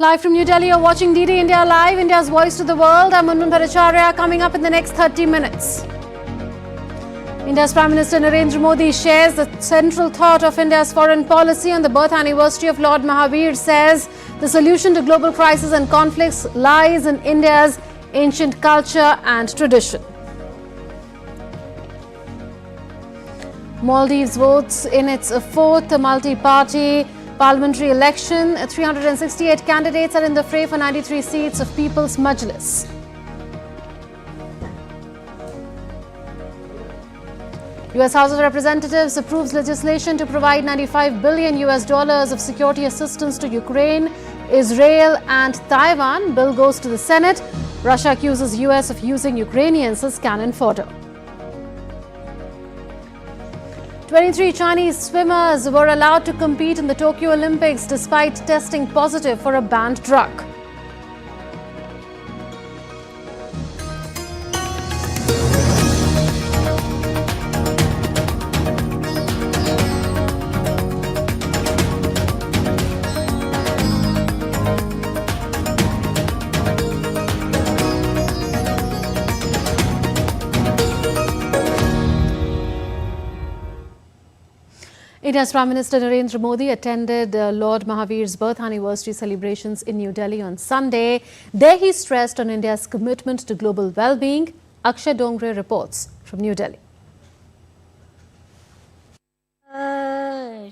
Live from New Delhi, you're watching DD India Live, India's voice to the world. I'm Munmun coming up in the next 30 minutes. India's Prime Minister Narendra Modi shares the central thought of India's foreign policy on the birth anniversary of Lord Mahavir. Says the solution to global crises and conflicts lies in India's ancient culture and tradition. Maldives votes in its fourth multi-party parliamentary election. 368 candidates are in the fray for 93 seats of People's Majlis. US House of Representatives approves legislation to provide $95 billion of security assistance to Ukraine, Israel and Taiwan. Bill goes to the Senate. Russia accuses US of using Ukrainians as cannon fodder. 23 Chinese swimmers were allowed to compete in the Tokyo Olympics despite testing positive for a banned drug. India's Prime Minister Narendra Modi attended Lord Mahavir's birth anniversary celebrations in New Delhi on Sunday. There he stressed on India's commitment to global well-being. Akshay Dongre reports from New Delhi.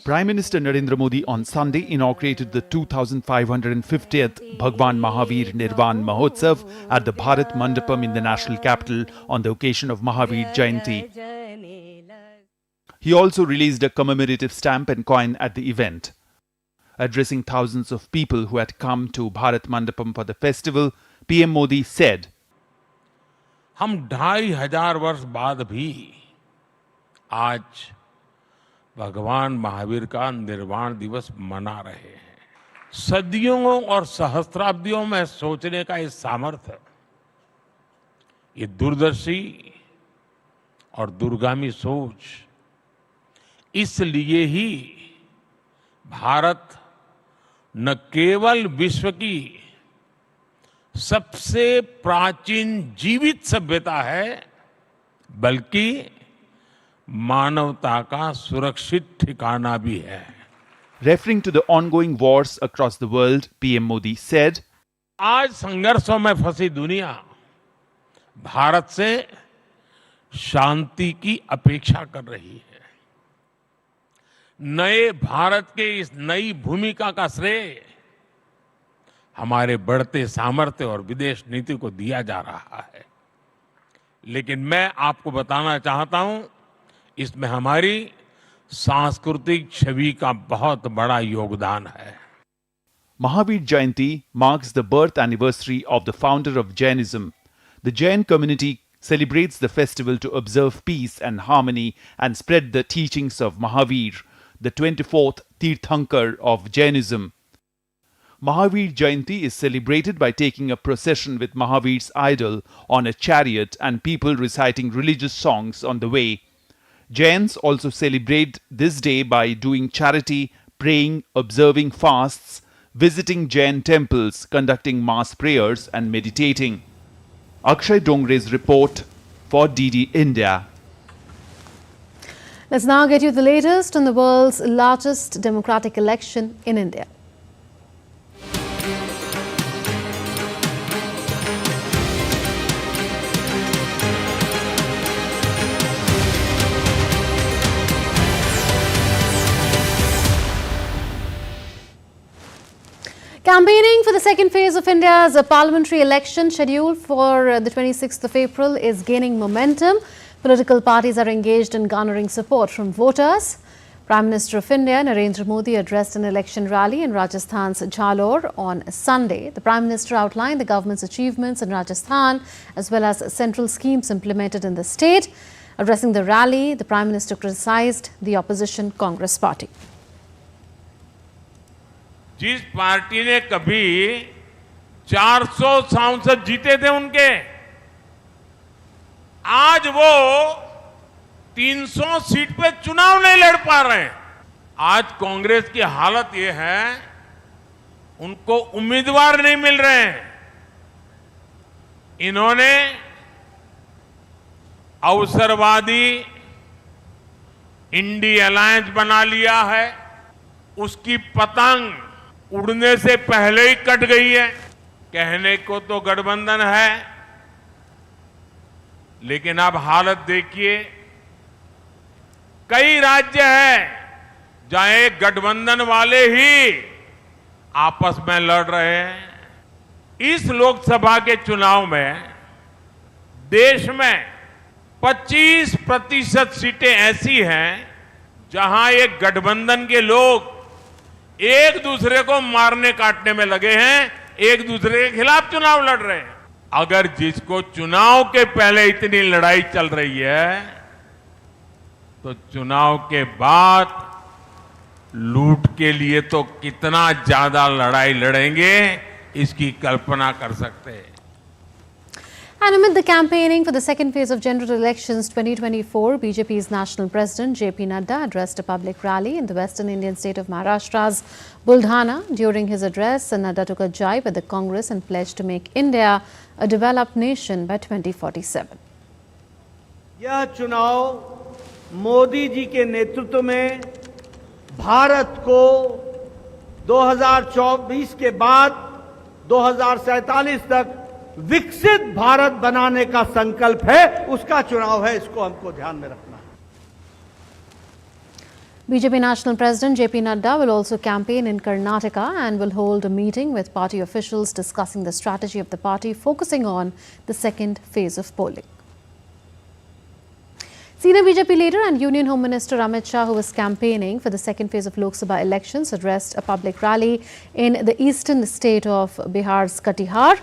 Prime Minister Narendra Modi on Sunday inaugurated the 2550th Bhagwan Mahavir Nirvan Mahotsav at the Bharat Mandapam in the national capital on the occasion of Mahavir Jayanti. He also released a commemorative stamp and coin at the event. Addressing thousands of people who had come to Bharat Mandapam for the festival, PM Modi said, हम 2500 वर्ष बाद भी आज भगवान महावीर का निर्वाण दिवस मना रहे हैं। सदियों और सहस्त्राब्दियों में सोचने का ये सामर्थ्य, ये दूरदर्शी और दूरगामी सोच, इसलिए ही भारत न केवल विश्व की सबसे प्राचीन जीवित सभ्यता है, बल्कि मानवता का सुरक्षित ठिकाना भी है. Referring to the ongoing wars across the world, PM Modi said, आज संघर्षों में फंसी दुनिया भारत से शांति की अपेक्षा कर रही है. नए भारत के इस नई भूमिका का श्रेय हमारे बढ़ते सामर्थ्य और विदेश नीति को दिया जा रहा है. लेकिन मैं आपको बताना चाहता हूं, इसमें हमारी सांस्कृतिक छवि का बहुत बड़ा योगदान है. Mahavir Jayanti marks the birth anniversary of the founder of Jainism. The Jain community celebrates the festival to observe peace and harmony and spread the teachings of Mahavir, the 24th Tirthankar of Jainism. Mahavir Jayanti is celebrated by taking a procession with Mahavir's idol on a chariot and people reciting religious songs on the way. Jains also celebrate this day by doing charity, praying, observing fasts, visiting Jain temples, conducting mass prayers and meditating. Akshay Dongre's report for DD India. Let's now get you the latest on the world's largest democratic election in India. Campaigning for the second phase of India's parliamentary election scheduled for the 26th of April is gaining momentum. Political parties are engaged in garnering support from voters. Prime Minister of India Narendra Modi addressed an election rally in Rajasthan's Jalore on Sunday. The Prime Minister outlined the government's achievements in Rajasthan as well as central schemes implemented in the state. Addressing the rally, the Prime Minister criticized the opposition Congress party. जिस party ने कभी 400 सांसद जीते थे उनके, आज वो 300 seat पे चुनाव नहीं लड़ पा रहे हैं. आज कांग्रेस की हालत ये है उनको उम्मीदवार नहीं मिल रहे हैं। इन्होंने अवसरवादी इंडी अलायंस बना लिया है। उसकी पतंग उड़ने से पहले ही कट गई है। कहने को तो गठबंधन है, लेकिन अब हालत देखिए, कई राज्य हैं जहां एक गठबंधन वाले ही आपस में लड़ रहे हैं। इस लोकसभा के चुनाव में देश में 25% सीटें ऐसी हैं जहां एक गठबंधन के लोग एक दूसरे को मारने काटने में लगे हैं, एक दूसरे के खिलाफ चुनाव लड़ रहे हैं। अगर जिसको चुनाव के पहले इतनी लड़ाई चल रही है, तो चुनाव के बाद लूट के लिए तो कितना ज्यादा लड़ाई लड़ेंगे, इसकी कल्पना कर सकते हैं। And amid the campaigning for the second phase of general elections 2024, BJP's national president JP Nadda addressed a public rally in the western Indian state of Maharashtra's Buldhana. During his address, Nadda took a jibe at the Congress and pledged to make India a developed nation by 2047. यह चुनाव मोदी जी के नेतृत्व में भारत को 2024 के बाद 2047 तक विकसित भारत बनाने का संकल्प है, उसका चुनाव है। इसको हमको ध्यान में रखना है। BJP National President JP Nadda will also campaign in Karnataka and will hold a meeting with party officials discussing the strategy of the party, focusing on the second phase of polling. Senior BJP leader and Union Home Minister Amit Shah, who was campaigning for the second phase of Lok Sabha elections, addressed a public rally in the eastern state of Bihar's Katihar.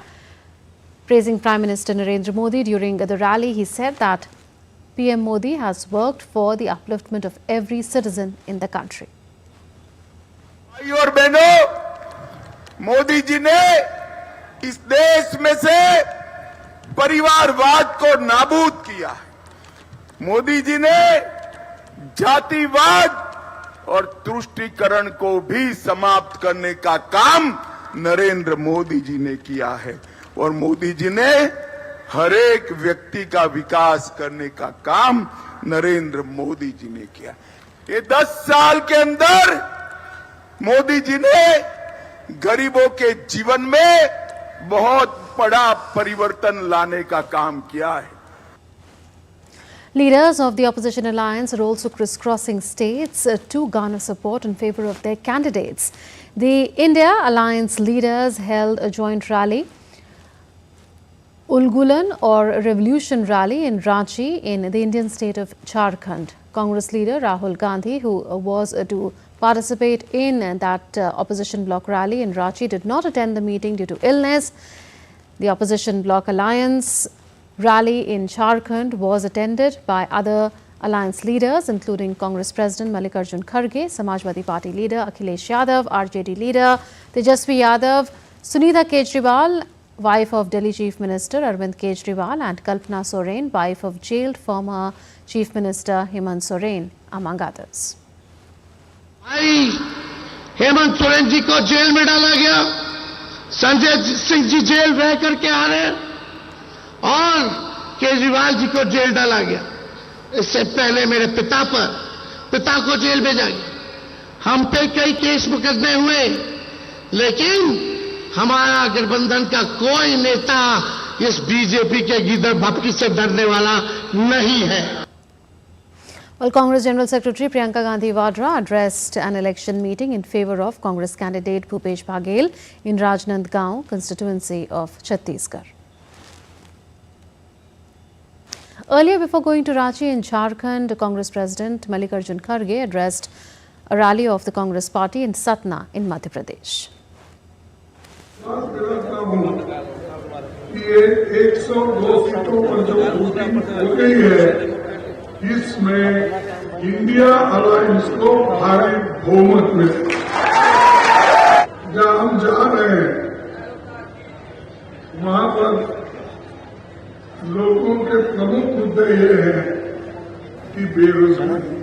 Praising Prime Minister Narendra Modi during the rally, he said that PM Modi has worked for the upliftment of every citizen in the country. भाइयों और बहनों, मोदी जी ने इस देश में से परिवारवाद को नाबूद किया है। मोदी जी ने जातिवाद और तुष्टीकरण को भी समाप्त करने का काम नरेंद्र मोदी जी ने किया है और मोदी जी ने हर एक व्यक्ति का विकास करने का काम नरेंद्र मोदी जी ने किया। ये 10 साल के अंदर मोदी जी ने गरीबों के जीवन में बहुत बड़ा परिवर्तन लाने का काम किया है। Leaders of the opposition alliance are also crisscrossing states to garner support in favor of their candidates. The India Alliance leaders held a joint rally, Ulgulan or Revolution Rally in Ranchi in the Indian state of Jharkhand. Congress leader Rahul Gandhi, who was to participate in that opposition bloc rally in Ranchi, did not attend the meeting due to illness. The opposition bloc alliance rally in Jharkhand was attended by other alliance leaders, including Congress President Mallikarjun Kharge, Samajwadi Party leader Akhilesh Yadav, RJD leader Tejasvi Yadav, Sunita Kejriwal, wife of Delhi Chief Minister Arvind Kejriwal, and Kalpana Soren, wife of jailed former Chief Minister Hemant Soren, among others. भाई हेमंत सोरेन जी को jail में डाला गया, Sanjay Singh ji jail रह करके आ रहे हैं और केजरीवाल जी को जेल डाला गया। इससे पहले मेरे पिता को जेल भेजा गया। हम पे कई केस मुकदमे हुए, लेकिन हमारा गठबंधन का कोई नेता इस बीजेपी के गिदड़ भपकी से डरने वाला नहीं है। Well, Congress General Secretary Priyanka Gandhi Vadra addressed an election meeting in favor of Congress candidate Bhupesh Baghel in Rajnandgaon constituency of Chhattisgarh. Earlier, before going to Ranchi in Jharkhand, Congress President Mallikarjun Kharge addressed a rally of the Congress party in Satna in Madhya Pradesh. ये 102 सीटों पर जो voting हो गई है, इसमें India alliance को भारी बहुमत मिले। जहां हम जा रहे हैं वहां पर लोगों के प्रमुख मुद्दे ये हैं कि बेरोजगारी।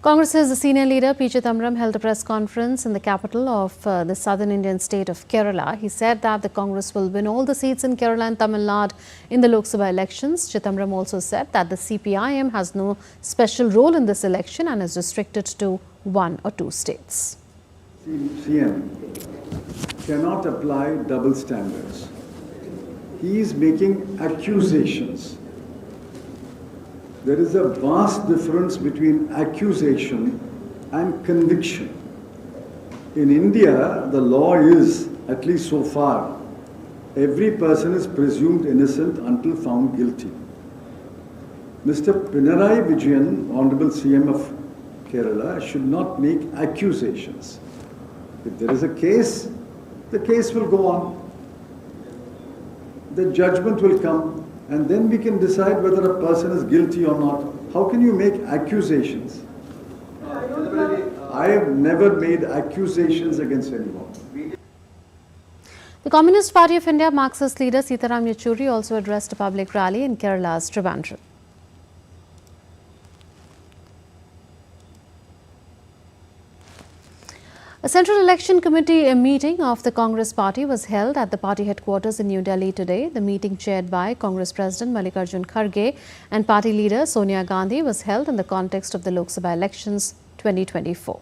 Congress's senior leader P. Chidambaram held a press conference in the capital of the southern Indian state of Kerala. He said that the Congress will win all the seats in Kerala and Tamil Nadu in the Lok Sabha elections. Chidambaram also said that the CPIM has no special role in this election and is restricted to 1 or 2 states. CM cannot apply double standards. He is making accusations. There is a vast difference between accusation and conviction. In India, the law is, at least so far, every person is presumed innocent until found guilty. Mr. Pinarayi Vijayan, Honorable CM of Kerala, should not make accusations. If there is a case, the case will go on. The judgment will come. And then we can decide whether a person is guilty or not. How can you make accusations? I have never made accusations against anyone. The Communist Party of India Marxist leader Sitaram Yechuri also addressed a public rally in Kerala's Trivandrum. A Central Election Committee meeting of the Congress Party was held at the party headquarters in New Delhi today. The meeting, chaired by Congress President Mallikarjun Kharge and party leader Sonia Gandhi, was held in the context of the Lok Sabha elections 2024.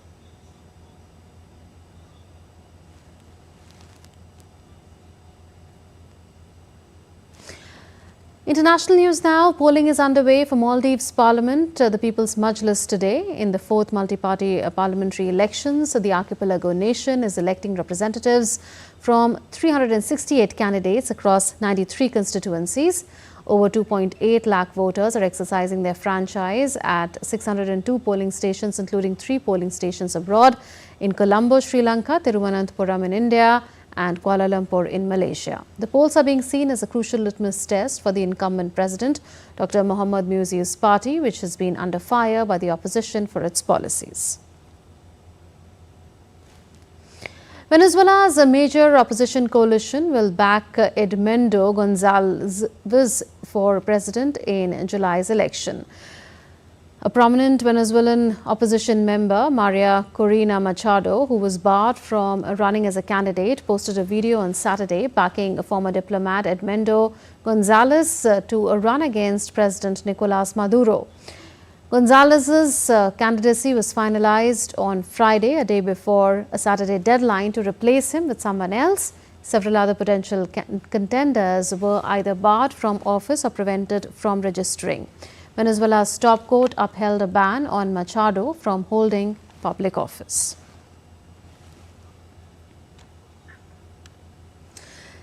International news now. Polling is underway for Maldives Parliament, the People's Majlis, today. In the 4th multi-party parliamentary elections, the archipelago nation is electing representatives from 368 candidates across 93 constituencies. Over 2.8 lakh voters are exercising their franchise at 602 polling stations, including 3 polling stations abroad in Colombo, Sri Lanka, Thiruvananthapuram in India, and Kuala Lumpur in Malaysia. The polls are being seen as a crucial litmus test for the incumbent president, Dr. Mohammad Mursi's party, which has been under fire by the opposition for its policies. Venezuela's major opposition coalition will back Edmundo Gonzalez for president in July's election. A prominent Venezuelan opposition member, Maria Corina Machado, who was barred from running as a candidate, posted a video on Saturday backing former diplomat Edmundo Gonzalez to run against President Nicolas Maduro. Gonzalez's candidacy was finalized on Friday, a day before a Saturday deadline to replace him with someone else. Several other potential contenders were either barred from office or prevented from registering. Venezuela's top court upheld a ban on Machado from holding public office.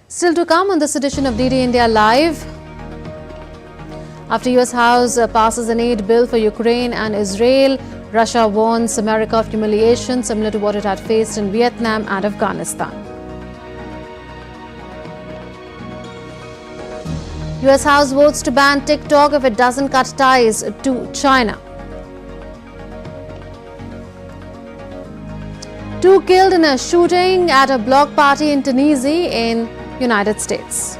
Still to come on this edition of DD India Live. After US House passes an aid bill for Ukraine and Israel, Russia warns America of humiliation similar to what it had faced in Vietnam and Afghanistan. US House votes to ban TikTok if it doesn't cut ties to China. 2 killed in a shooting at a block party in Tunisia in United States.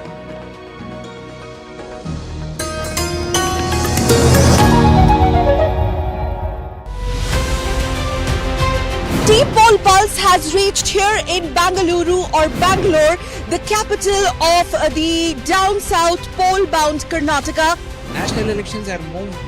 Deep poll pulse has reached here in Bangalore, the capital of the down south pole-bound Karnataka. National elections are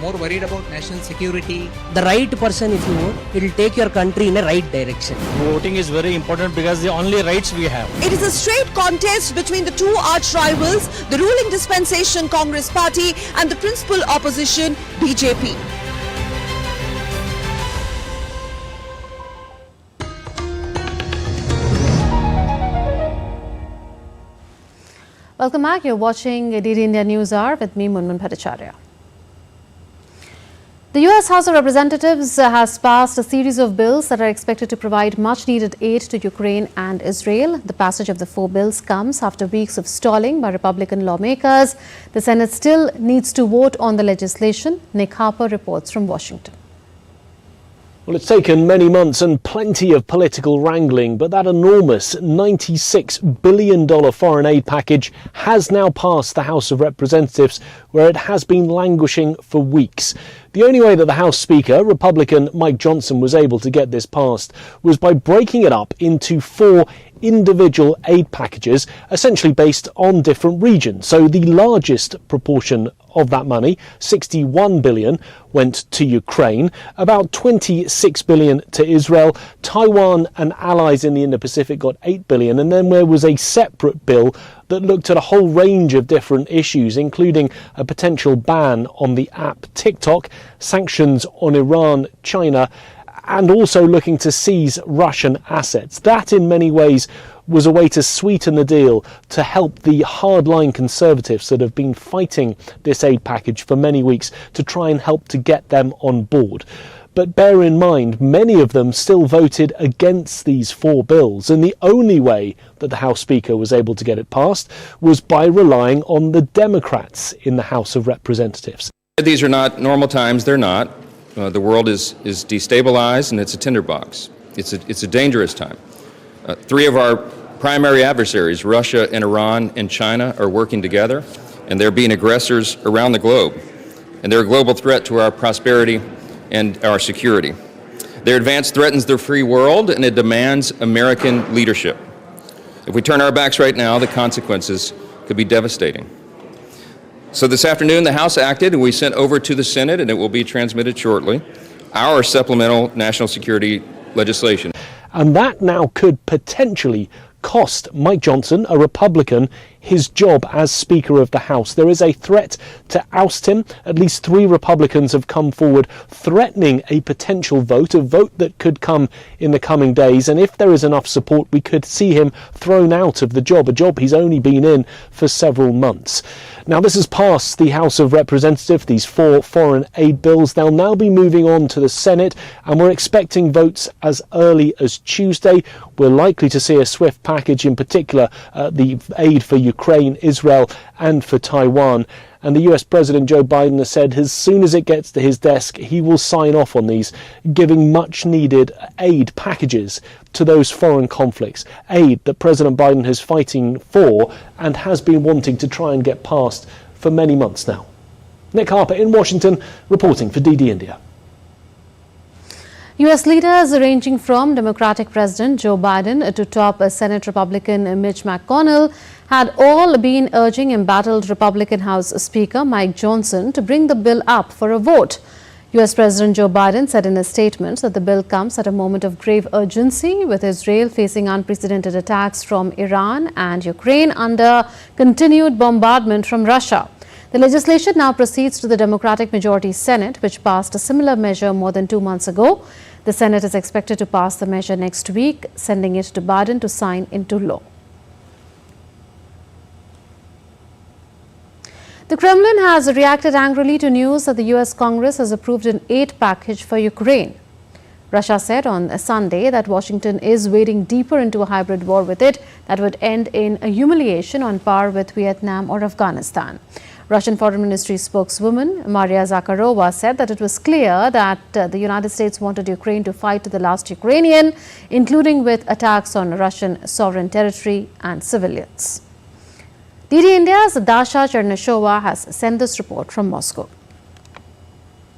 more worried about national security. The right person, if you vote, it will take your country in a right direction. Voting is very important because the only rights we have. It is a straight contest between the 2 arch rivals, the ruling dispensation Congress Party and the principal opposition BJP. Welcome back. You're watching DD India News Hour with me, Munmun Bhattacharya. The US House of Representatives has passed a series of bills that are expected to provide much-needed aid to Ukraine and Israel. The passage of the 4 bills comes after weeks of stalling by Republican lawmakers. The Senate still needs to vote on the legislation. Nick Harper reports from Washington. Well, it's taken many months and plenty of political wrangling, but that enormous $96 billion foreign aid package has now passed the House of Representatives, where it has been languishing for weeks. The only way that the House Speaker, Republican Mike Johnson, was able to get this passed was by breaking it up into 4 individual aid packages, essentially based on different regions. So the largest proportion of that money, 61 billion, went to Ukraine, about 26 billion to Israel. Taiwan and allies in the Indo-Pacific got 8 billion, and then there was a separate bill that looked at a whole range of different issues, including a potential ban on the app TikTok, sanctions on Iran, China, and also looking to seize Russian assets. That, in many ways, was a way to sweeten the deal to help the hardline conservatives that have been fighting this aid package for many weeks to try and help to get them on board. But bear in mind, many of them still voted against these 4 bills, and the only way that the House Speaker was able to get it passed was by relying on the Democrats in the House of Representatives. These are not normal times, they're not. The world is destabilized, and it's a tinderbox. It's a dangerous time. 3 of our primary adversaries, Russia and Iran and China, are working together, and they're being aggressors around the globe. And they're a global threat to our prosperity and our security. Their advance threatens the free world, and it demands American leadership. If we turn our backs right now, the consequences could be devastating. So this afternoon, the House acted, and we sent over to the Senate, and it will be transmitted shortly, our supplemental national security legislation. And that now could potentially cost Mike Johnson, a Republican, his job as Speaker of the House. There is a threat to oust him. At least 3 Republicans have come forward threatening a potential vote, a vote that could come in the coming days. And if there is enough support, we could see him thrown out of the job, a job he's only been in for several months. Now, this has passed the House of Representatives, these 4 foreign aid bills. They'll now be moving on to the Senate, and we're expecting votes as early as Tuesday. We're likely to see a swift package, in particular the aid for Ukraine, Israel, and for Taiwan. And the US President Joe Biden has said as soon as it gets to his desk, he will sign off on these, giving much needed aid packages to those foreign conflicts, aid that President Biden is fighting for and has been wanting to try and get passed for many months now. Nick Harper in Washington, reporting for DD India. U.S. leaders ranging from Democratic President Joe Biden to top Senate Republican Mitch McConnell had all been urging embattled Republican House Speaker Mike Johnson to bring the bill up for a vote. U.S. President Joe Biden said in a statement that the bill comes at a moment of grave urgency, with Israel facing unprecedented attacks from Iran and Ukraine under continued bombardment from Russia. The legislation now proceeds to the Democratic majority Senate, which passed a similar measure more than 2 months ago. The Senate is expected to pass the measure next week, sending it to Biden to sign into law. The Kremlin has reacted angrily to news that the U.S. Congress has approved an aid package for Ukraine. Russia said on Sunday that Washington is wading deeper into a hybrid war with it that would end in a humiliation on par with Vietnam or Afghanistan. Russian Foreign Ministry spokeswoman Maria Zakharova said that it was clear that the United States wanted Ukraine to fight to the last Ukrainian, including with attacks on Russian sovereign territory and civilians. DD India's Dasha Cherneshova has sent this report from Moscow.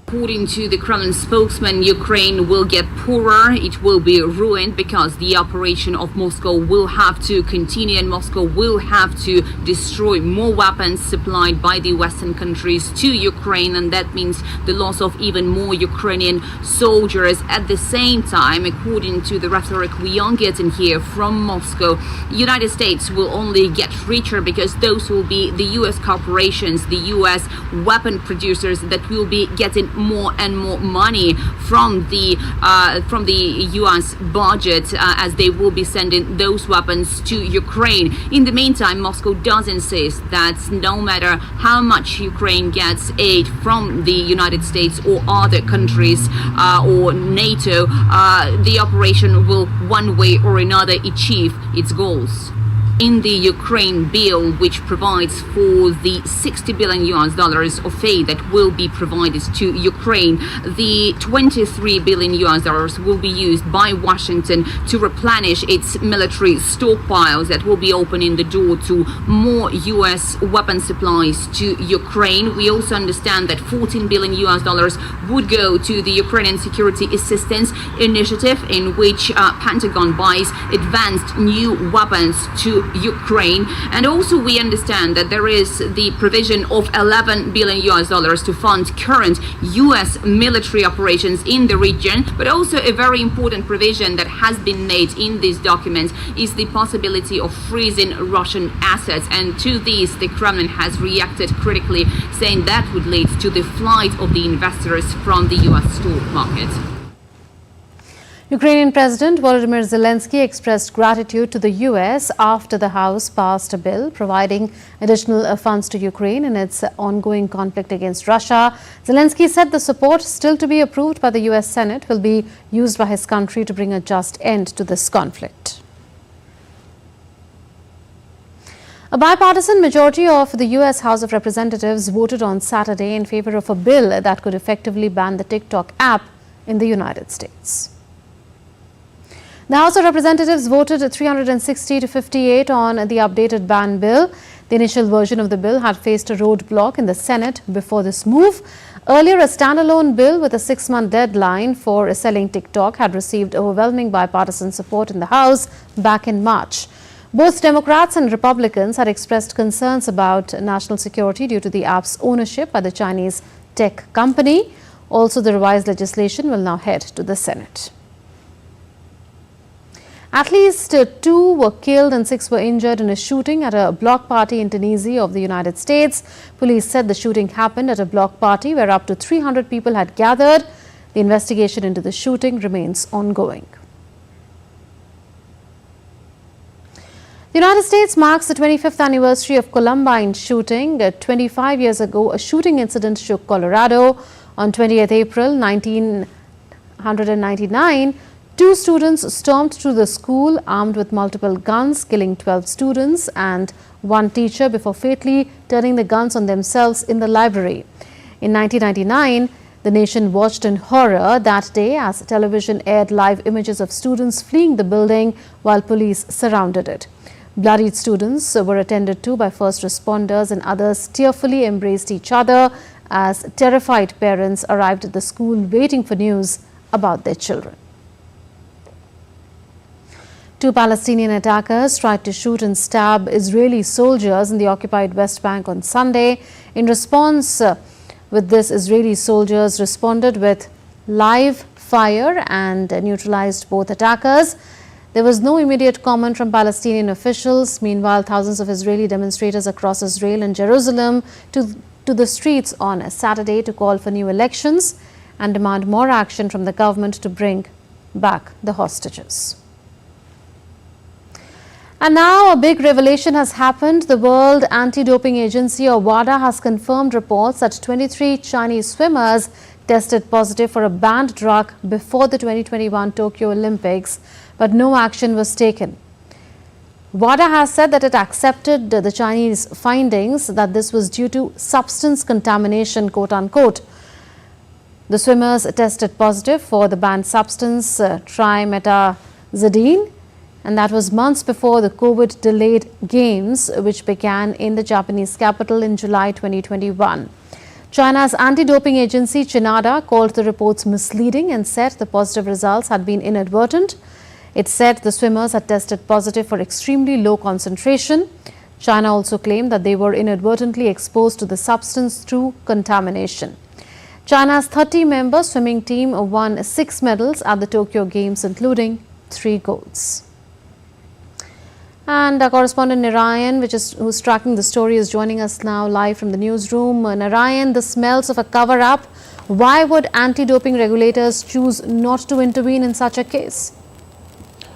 According to the Kremlin spokesman, Ukraine will get poorer, it will be ruined because the operation of Moscow will have to continue and Moscow will have to destroy more weapons supplied by the Western countries to Ukraine, and that means the loss of even more Ukrainian soldiers. At the same time, according to the rhetoric we are getting here from Moscow, the United States will only get richer because those will be the US corporations, the US weapon producers that will be getting more and more money from the US budget as they will be sending those weapons to Ukraine. In the meantime, Moscow does insist that no matter how much Ukraine gets aid from the United States or other countries or NATO, the operation will one way or another achieve its goals. in the Ukraine bill, which provides for the $60 billion of aid that will be provided to Ukraine. The $23 billion will be used by Washington to replenish its military stockpiles that will be opening the door to more US weapon supplies to Ukraine. We also understand that $14 billion would go to the Ukrainian Security Assistance Initiative, in which Pentagon buys advanced new weapons to Ukraine. And also we understand that there is the provision of $11 billion to fund current US military operations in the region. But also a very important provision that has been made in this document is the possibility of freezing Russian assets. And to this, the Kremlin has reacted critically, saying that would lead to the flight of the investors from the US stock market. Ukrainian President Volodymyr Zelensky expressed gratitude to the US after the House passed a bill providing additional funds to Ukraine in its ongoing conflict against Russia. Zelensky said the support still to be approved by the US Senate will be used by his country to bring a just end to this conflict. A bipartisan majority of the US House of Representatives voted on Saturday in favor of a bill that could effectively ban the TikTok app in the United States. The House of Representatives voted 360 to 58 on the updated ban bill. The initial version of the bill had faced a roadblock in the Senate before this move. Earlier, a standalone bill with a 6-month deadline for selling TikTok had received overwhelming bipartisan support in the House back in March. Both Democrats and Republicans had expressed concerns about national security due to the app's ownership by the Chinese tech company. Also, the revised legislation will now head to the Senate. At least 2 were killed and 6 were injured in a shooting at a block party in Tennessee of the United States. Police said the shooting happened at a block party where up to 300 people had gathered. The investigation into the shooting remains ongoing. The United States marks the 25th anniversary of Columbine shooting. 25 years ago, a shooting incident shook Colorado. On 28th April 1999, 2 students stormed through the school armed with multiple guns, killing 12 students and 1 teacher before fatally turning the guns on themselves in the library. In 1999, the nation watched in horror that day as television aired live images of students fleeing the building while police surrounded it. Bloodied students were attended to by first responders, and others tearfully embraced each other as terrified parents arrived at the school waiting for news about their children. 2 Palestinian attackers tried to shoot and stab Israeli soldiers in the occupied West Bank on Sunday. In response with this, Israeli soldiers responded with live fire and neutralized both attackers. There was no immediate comment from Palestinian officials. Meanwhile, thousands of Israeli demonstrators across Israel and Jerusalem to the streets on Saturday to call for new elections and demand more action from the government to bring back the hostages. And now a big revelation has happened. The World Anti-Doping Agency, or WADA, has confirmed reports that 23 Chinese swimmers tested positive for a banned drug before the 2021 Tokyo Olympics, but no action was taken. WADA has said that it accepted the Chinese findings, that this was due to substance contamination, quote unquote. The swimmers tested positive for the banned substance trimetazidine, and that was months before the COVID-delayed games, which began in the Japanese capital in July 2021. China's anti-doping agency, CHINADA, called the reports misleading and said the positive results had been inadvertent. It said the swimmers had tested positive for extremely low concentration. China also claimed that they were inadvertently exposed to the substance through contamination. China's 30-member swimming team won 6 medals at the Tokyo Games, including 3 golds. And our correspondent Narayan, who's tracking the story, is joining us now live from the newsroom. Narayan, the smells of a cover-up. Why would anti-doping regulators choose not to intervene in such a case?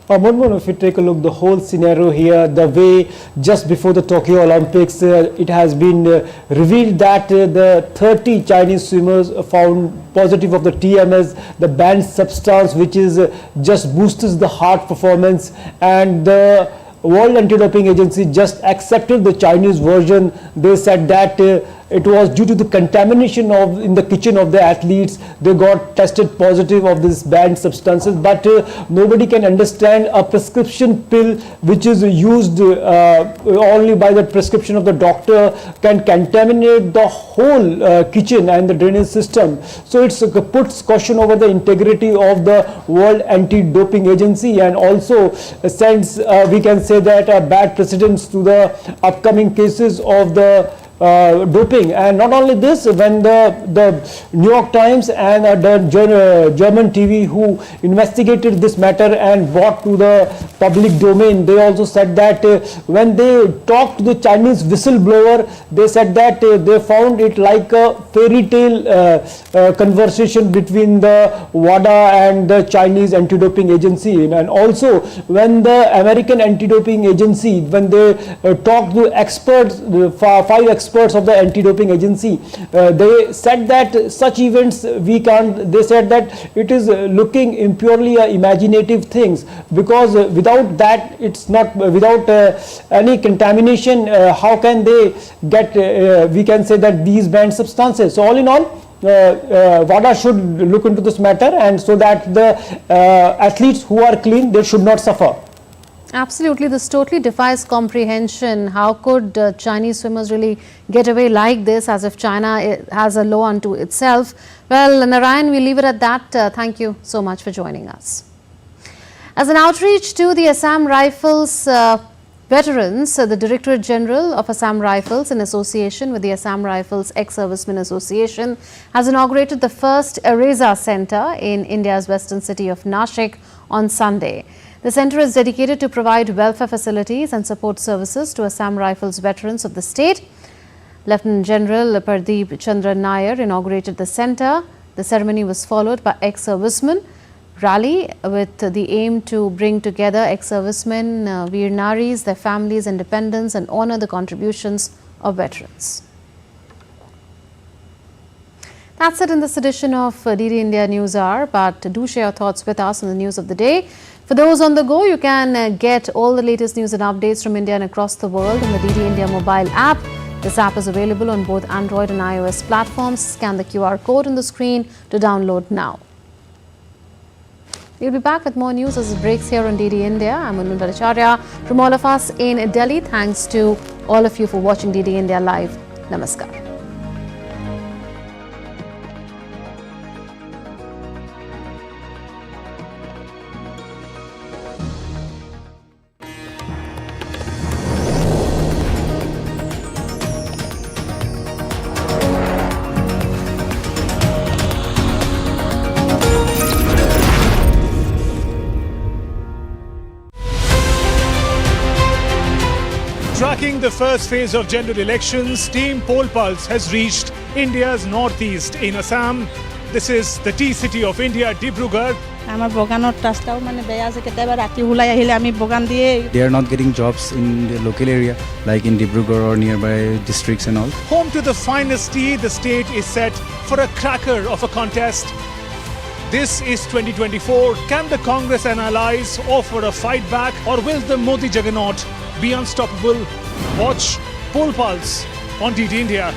Monmon, if you take a look, the whole scenario here, the way just before the Tokyo Olympics, it has been revealed that the 30 Chinese swimmers found positive of the TMS, the banned substance, which is just boosts the heart performance, and the World Anti-Doping Agency just accepted the Chinese version. They said that it was due to the contamination in the kitchen of the athletes. They got tested positive of these banned substances, but nobody can understand a prescription pill which is used only by the prescription of the doctor can contaminate the whole kitchen and the drainage system. So it puts question over the integrity of the World Anti-Doping Agency, and also sends we can say that bad precedents to the upcoming cases of the doping. And not only this, when the New York Times and the German TV who investigated this matter and brought to the public domain, they also said that when they talked to the Chinese whistleblower, they said that they found it like a fairy tale conversation between the WADA and the Chinese anti-doping agency. And also when the American anti-doping agency, when they talked to experts, 5 experts of the anti-doping agency, they said that such events we can't, they said that it is looking impurely imaginative things, because without that, it's not, without any contamination, how can they get, we can say that these banned substances. So all in all, WADA should look into this matter, and so that the athletes who are clean, they should not suffer. Absolutely, this totally defies comprehension. How could Chinese swimmers really get away like this, as if China has a law unto itself? Well, Narayan, we leave it at that. Thank you so much for joining us. As an outreach to the Assam Rifles veterans, the Directorate General of Assam Rifles, in association with the Assam Rifles Ex-Servicemen Association, has inaugurated the first Ereza Centre in India's western city of Nashik on Sunday. The centre is dedicated to provide welfare facilities and support services to Assam Rifles veterans of the state. Lieutenant General Pardeep Chandra Nair inaugurated the centre. The ceremony was followed by ex-servicemen rally with the aim to bring together ex-servicemen, Veer Naris, their families and dependents, and honour the contributions of veterans. That's it in this edition of DD India News Hour, but do share your thoughts with us on the news of the day. For those on the go, you can get all the latest news and updates from India and across the world on the DD India mobile app. This app is available on both Android and iOS platforms. Scan the QR code on the screen to download now. We'll be back with more news as it breaks here on DD India. I'm Unveils Bhattacharya. From all of us in Delhi, thanks to all of you for watching DD India Live. Namaskar. Tracking the first phase of general elections, Team Poll Pulse has reached India's northeast in Assam. This is the tea city of India, Dibrugarh. They are not getting jobs in the local area, like in Dibrugarh or nearby districts and all. Home to the finest tea, the state is set for a cracker of a contest. This is 2024. Can the Congress and allies offer a fight back, or will the Modi juggernaut be unstoppable? Watch Poll Pulse on DD India.